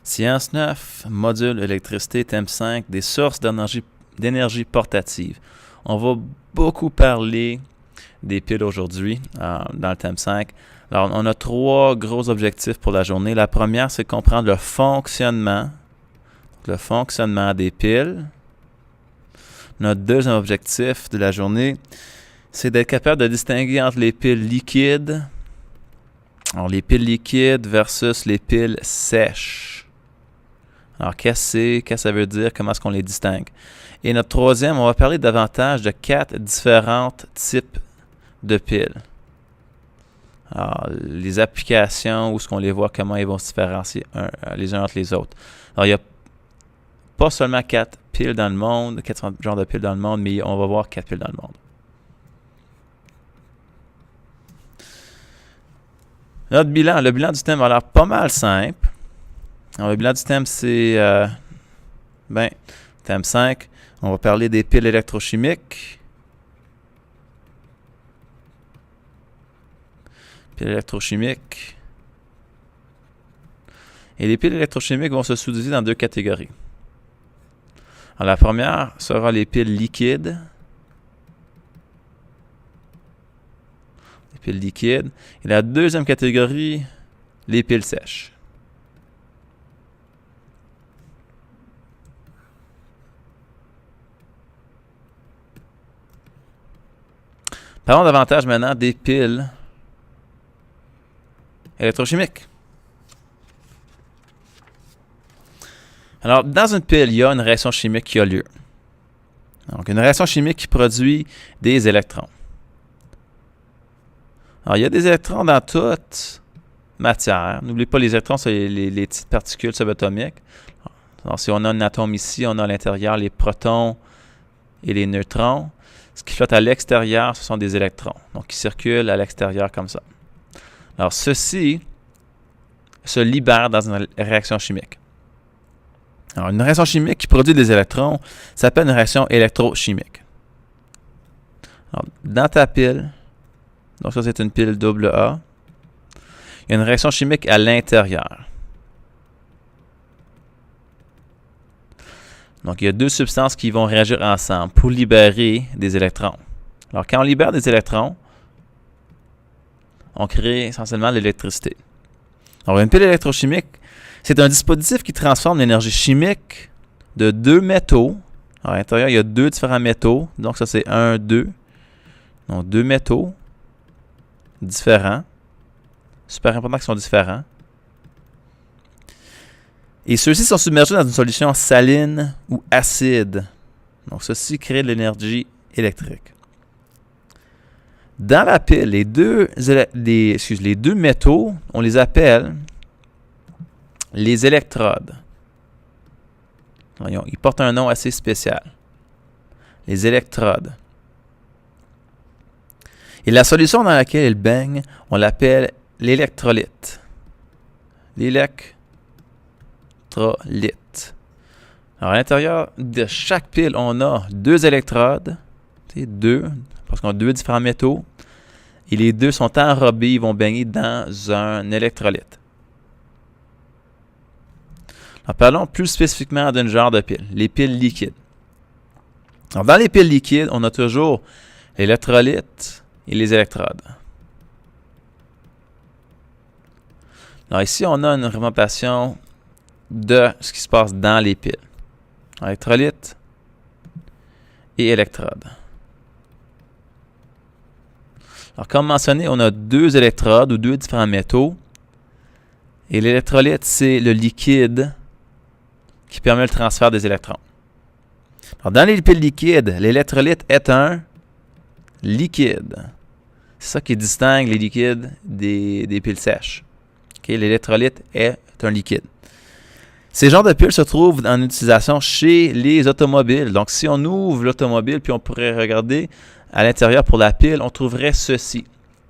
Science 9, module électricité, thème 5, des sources d'énergie portative. On va beaucoup parler des piles aujourd'hui dans le thème 5. Alors, on a 3 gros objectifs pour la journée. La première, c'est comprendre le fonctionnement des piles. Notre deuxième objectif de la journée, c'est d'être capable de distinguer entre les piles liquides, alors les piles liquides versus les piles sèches. Alors, qu'est-ce que ça veut dire? Comment est-ce qu'on les distingue? Et notre troisième, on va parler davantage de 4 différents types de piles. Alors, les applications, où est-ce qu'on les voit, comment ils vont se différencier les uns entre les autres. Alors, il n'y a pas seulement 4 piles dans le monde, 4 genres de piles dans le monde, mais on va voir 4 piles dans le monde. Notre bilan, le bilan du thème a l'air pas mal simple. Alors, le bilan du thème, c'est thème 5. On va parler des piles électrochimiques. Piles électrochimiques. Et les piles électrochimiques vont se subdiviser dans 2 catégories. Alors, la première sera les piles liquides. Les piles liquides. Et la deuxième catégorie, les piles sèches. Parlons davantage maintenant des piles électrochimiques. Alors, dans une pile, il y a une réaction chimique qui a lieu. Donc, une réaction chimique qui produit des électrons. Alors, il y a des électrons dans toute matière. N'oubliez pas, les électrons, c'est les petites particules subatomiques. Alors, si on a un atome ici, on a à l'intérieur les protons et les neutrons. Ce qui flotte à l'extérieur, ce sont des électrons. Donc, qui circulent à l'extérieur comme ça. Alors, ceux-ci se libèrent dans une réaction chimique. Alors, une réaction chimique qui produit des électrons s'appelle une réaction électrochimique. Alors, dans ta pile, donc ça c'est une pile AA, il y a une réaction chimique à l'intérieur. Donc, il y a 2 substances qui vont réagir ensemble pour libérer des électrons. Alors, quand on libère des électrons, on crée essentiellement l'électricité. Alors, une pile électrochimique, c'est un dispositif qui transforme l'énergie chimique de 2 métaux. Alors, à l'intérieur, il y a 2 différents métaux. Donc, ça, c'est 1, 2. Donc, 2 métaux différents. Super important qu'ils sont différents. Et ceux-ci sont submergés dans une solution saline ou acide. Donc, ceci crée de l'énergie électrique. Dans la pile, les deux métaux, on les appelle les électrodes. Ils portent un nom assez spécial. Les électrodes. Et la solution dans laquelle ils baignent, on l'appelle l'électrolyte. L'électrolyte. Alors, à l'intérieur de chaque pile, on a 2 électrodes. 2, parce qu'on a 2 différents métaux. Et les 2 sont enrobés, ils vont baigner dans un électrolyte. Alors, parlons plus spécifiquement d'un genre de pile, les piles liquides. Alors, dans les piles liquides, on a toujours l'électrolyte et les électrodes. Alors, ici, on a une représentation de ce qui se passe dans les piles. Électrolyte et électrode. Alors, comme mentionné, on a 2 électrodes ou 2 différents métaux. Et l'électrolyte, c'est le liquide qui permet le transfert des électrons. Alors, dans les piles liquides, l'électrolyte est un liquide. C'est ça qui distingue les liquides des piles sèches. Okay? L'électrolyte est un liquide. Ces genres de piles se trouvent en utilisation chez les automobiles. Donc, si on ouvre l'automobile, puis on pourrait regarder à l'intérieur pour la pile, on trouverait ceci.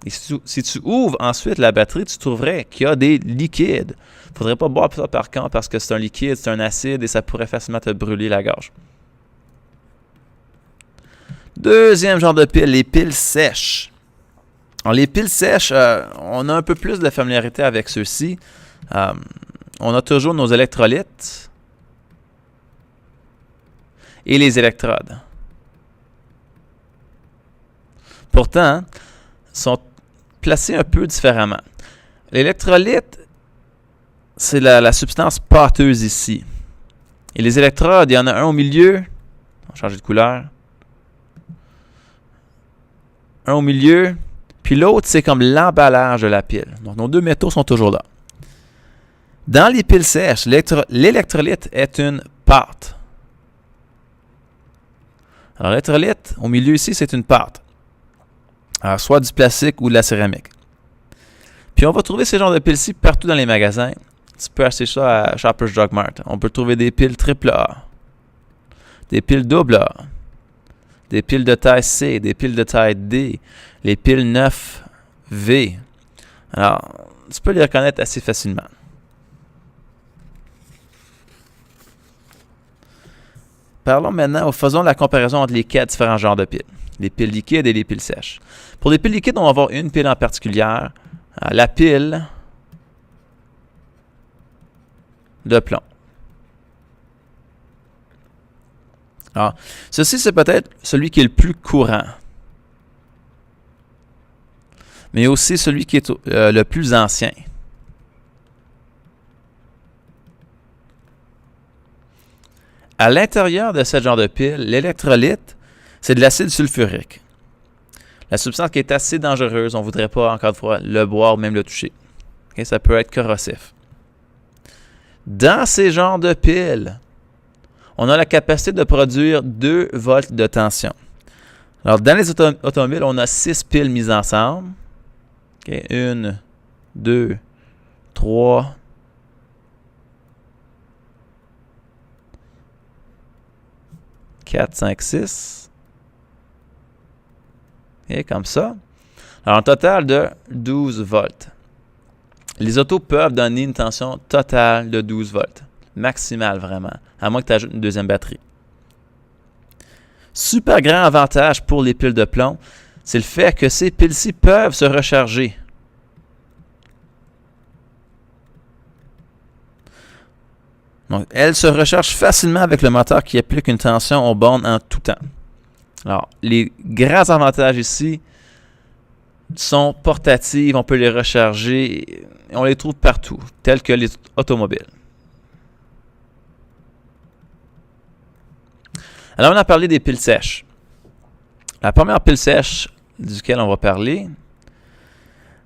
Et si tu ouvres ensuite la batterie, tu trouverais qu'il y a des liquides. Il ne faudrait pas boire ça par contre parce que c'est un liquide, c'est un acide et ça pourrait facilement te brûler la gorge. Deuxième genre de pile, les piles sèches. Alors, les piles sèches, on a un peu plus de familiarité avec ceux-ci. on a toujours nos électrolytes et les électrodes. Pourtant, sont placés un peu différemment. L'électrolyte, c'est la substance pâteuse ici. Et les électrodes, il y en a un au milieu. On va changer de couleur. Un au milieu. Puis l'autre, c'est comme l'emballage de la pile. Donc, nos deux métaux sont toujours là. Dans les piles sèches, l'électrolyte est une pâte. Alors, l'électrolyte, au milieu ici, c'est une pâte. Alors, soit du plastique ou de la céramique. Puis, on va trouver ces genres de piles-ci partout dans les magasins. Tu peux acheter ça à Shoppers Drug Mart. On peut trouver des piles AAA, des piles AA, des piles de taille C, des piles de taille D, les piles 9V. Alors, tu peux les reconnaître assez facilement. Parlons maintenant, faisons la comparaison entre les quatre différents genres de piles. Les piles liquides et les piles sèches. Pour les piles liquides, on va avoir une pile en particulier, la pile de plomb. Alors, ceci, c'est peut-être celui qui est le plus courant, mais aussi celui qui est le plus ancien. À l'intérieur de ce genre de pile, l'électrolyte, c'est de l'acide sulfurique. La substance qui est assez dangereuse, on ne voudrait pas, encore une fois, le boire ou même le toucher. Okay? Ça peut être corrosif. Dans ces genres de piles, on a la capacité de produire 2 volts de tension. Alors, dans les automobiles, on a 6 piles mises ensemble. Okay? 1, 2, 3, 4, 5, 6. Et comme ça. Alors, un total de 12 volts. Les autos peuvent donner une tension totale de 12 volts. Maximale, vraiment. À moins que tu ajoutes une deuxième batterie. Super grand avantage pour les piles de plomb, c'est le fait que ces piles-ci peuvent se recharger. Donc, elles se rechargent facilement avec le moteur qui applique une tension aux bornes en tout temps. Alors, les grands avantages ici sont portatives, on peut les recharger, et on les trouve partout, tels que les automobiles. Alors, on a parlé des piles sèches. La première pile sèche duquel on va parler,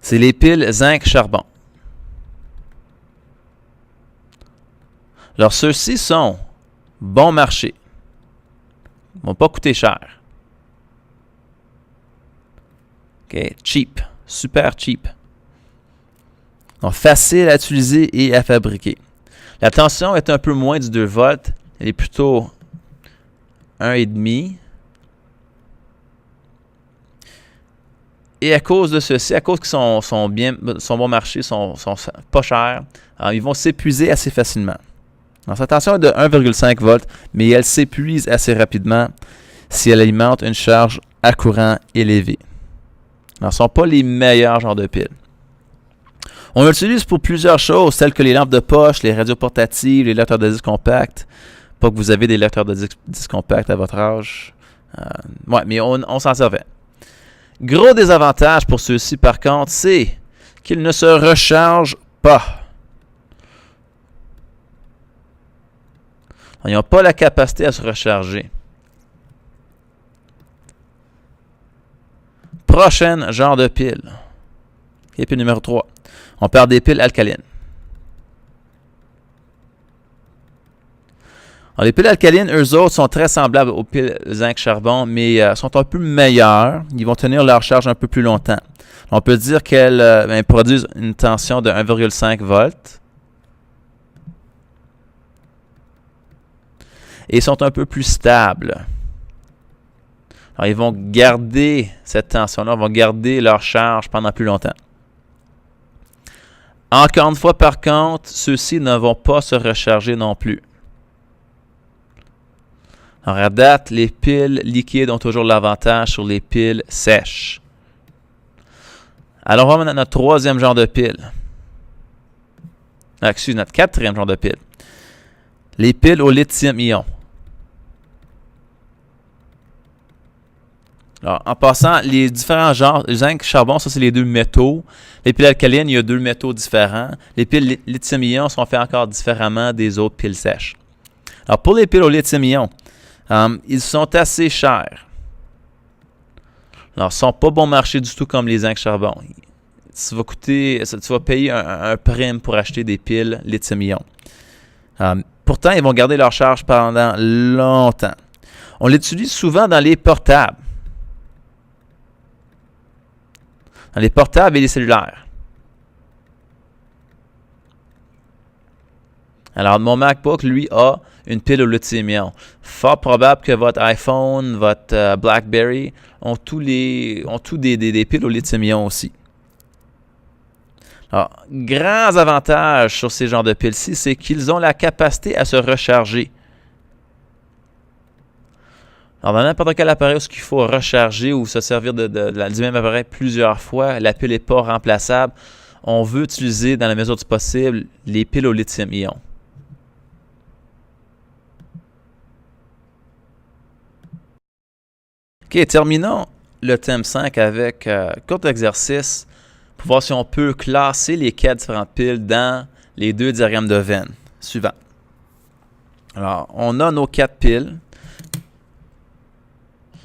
c'est les piles zinc-charbon. Alors, ceux-ci sont bon marché. Ils ne vont pas coûter cher. Okay. Cheap. Super cheap. Donc, facile à utiliser et à fabriquer. La tension est un peu moins de 2 volts. Elle est plutôt 1,5. Et à cause de ceci, à cause qu'ils sont bon marché, sont pas chers, alors ils vont s'épuiser assez facilement. Alors, sa tension est de 1,5 volts, mais elle s'épuise assez rapidement si elle alimente une charge à courant élevé. Alors, ce ne sont pas les meilleurs genres de piles. On l'utilise pour plusieurs choses, telles que les lampes de poche, les radios portatives, les lecteurs de disques compacts. Pas que vous avez des lecteurs de disques compacts à votre âge. Ouais, mais on s'en servait. Gros désavantage pour ceux-ci, par contre, c'est qu'ils ne se rechargent pas. Ils n'ont pas la capacité à se recharger. Prochain genre de pile. Et puis numéro 3. On parle des piles alcalines. Alors, les piles alcalines, eux autres, sont très semblables aux piles zinc-charbon, mais sont un peu meilleures. Ils vont tenir leur charge un peu plus longtemps. On peut dire qu'elles produisent une tension de 1,5 volts. Et sont un peu plus stables. Alors, ils vont garder cette tension-là, ils vont garder leur charge pendant plus longtemps. Encore une fois, par contre, ceux-ci ne vont pas se recharger non plus. Alors, à date, les piles liquides ont toujours l'avantage sur les piles sèches. Alors, on va maintenant à notre troisième genre de pile. Notre quatrième genre de pile. Les piles au lithium-ion. Alors, en passant, les différents genres, zinc, charbon, ça c'est les deux métaux. Les piles alcalines, il y a deux métaux différents. Les piles lithium-ion sont faites encore différemment des autres piles sèches. Alors, pour les piles au lithium-ion, ils sont assez chers. Alors, ils ne sont pas bon marché du tout comme les zinc charbon. Tu vas payer un prime pour acheter des piles lithium-ion. Pourtant, ils vont garder leur charge pendant longtemps. On l'utilise souvent dans les portables. Dans les portables et les cellulaires. Alors, mon MacBook, lui, a une pile au lithium-ion. Fort probable que votre iPhone, votre BlackBerry ont tous des piles au lithium-ion aussi. Alors, grands avantages sur ces genres de piles-ci, c'est qu'ils ont la capacité à se recharger. Alors, dans n'importe quel appareil où il faut recharger ou se servir du même appareil plusieurs fois, la pile n'est pas remplaçable. On veut utiliser, dans la mesure du possible, les piles au lithium-ion. OK, terminons le thème 5 avec un court exercice pour voir si on peut classer les 4 différentes piles dans les 2 diagrammes de Venn suivants. Alors, on a nos 4 piles.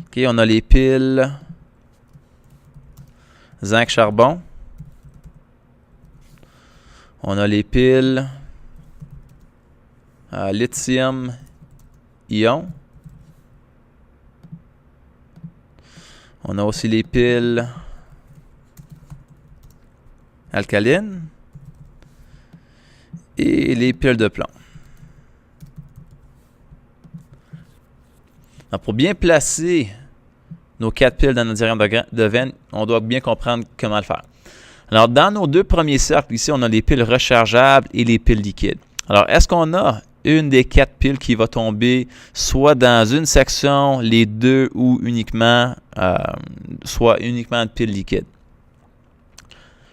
OK, on a les piles zinc-charbon. On a les piles lithium-ion. On a aussi les piles alcalines et les piles de plomb. Alors, pour bien placer nos 4 piles dans notre diagramme de Venn, on doit bien comprendre comment le faire. Alors, dans nos 2 premiers cercles, ici, on a les piles rechargeables et les piles liquides. Alors, est-ce qu'on a une des 4 piles qui va tomber soit dans une section, les 2 ou uniquement, soit uniquement une pile liquide?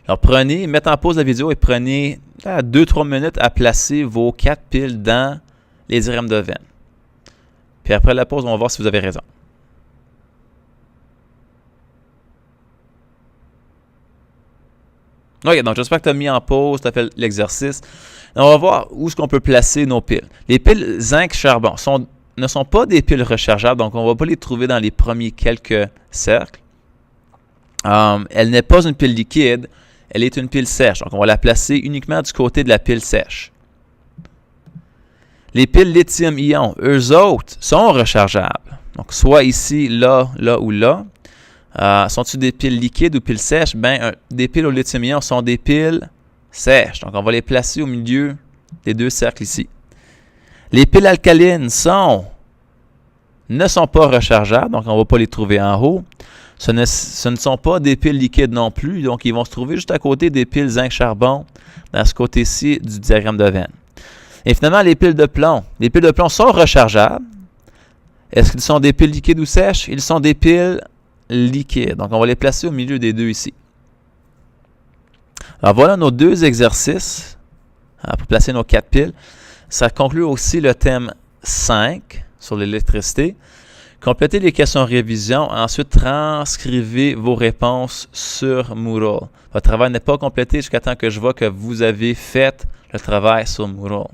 Alors, mettez en pause la vidéo et prenez 2-3 minutes à placer vos 4 piles dans les diagrammes de Venn. Puis après la pause, on va voir si vous avez raison. OK, donc j'espère que tu as mis en pause, tu as fait l'exercice. On va voir où est-ce qu'on peut placer nos piles. Les piles zinc-charbon ne sont pas des piles rechargeables, donc on ne va pas les trouver dans les premiers quelques cercles. Elle n'est pas une pile liquide, elle est une pile sèche. Donc on va la placer uniquement du côté de la pile sèche. Les piles lithium-ion, eux autres, sont rechargeables. Donc soit ici, là, là ou là. Sont-ils des piles liquides ou piles sèches? Des piles au lithium-ion sont des piles sèches. Donc, on va les placer au milieu des 2 cercles ici. Les piles alcalines ne sont pas rechargeables, donc on ne va pas les trouver en haut. Ce ne sont pas des piles liquides non plus, donc ils vont se trouver juste à côté des piles zinc-charbon dans ce côté-ci du diagramme de Venn. Et finalement, les piles de plomb. Les piles de plomb sont rechargeables. Est-ce qu'ils sont des piles liquides ou sèches? Ils sont des piles liquides. Donc, on va les placer au milieu des 2 ici. Alors, voilà nos 2 exercices pour placer nos 4 piles. Ça conclut aussi le thème 5 sur l'électricité. Complétez les questions révision. Ensuite, transcrivez vos réponses sur Moodle. Votre travail n'est pas complété jusqu'à temps que je vois que vous avez fait le travail sur Moodle.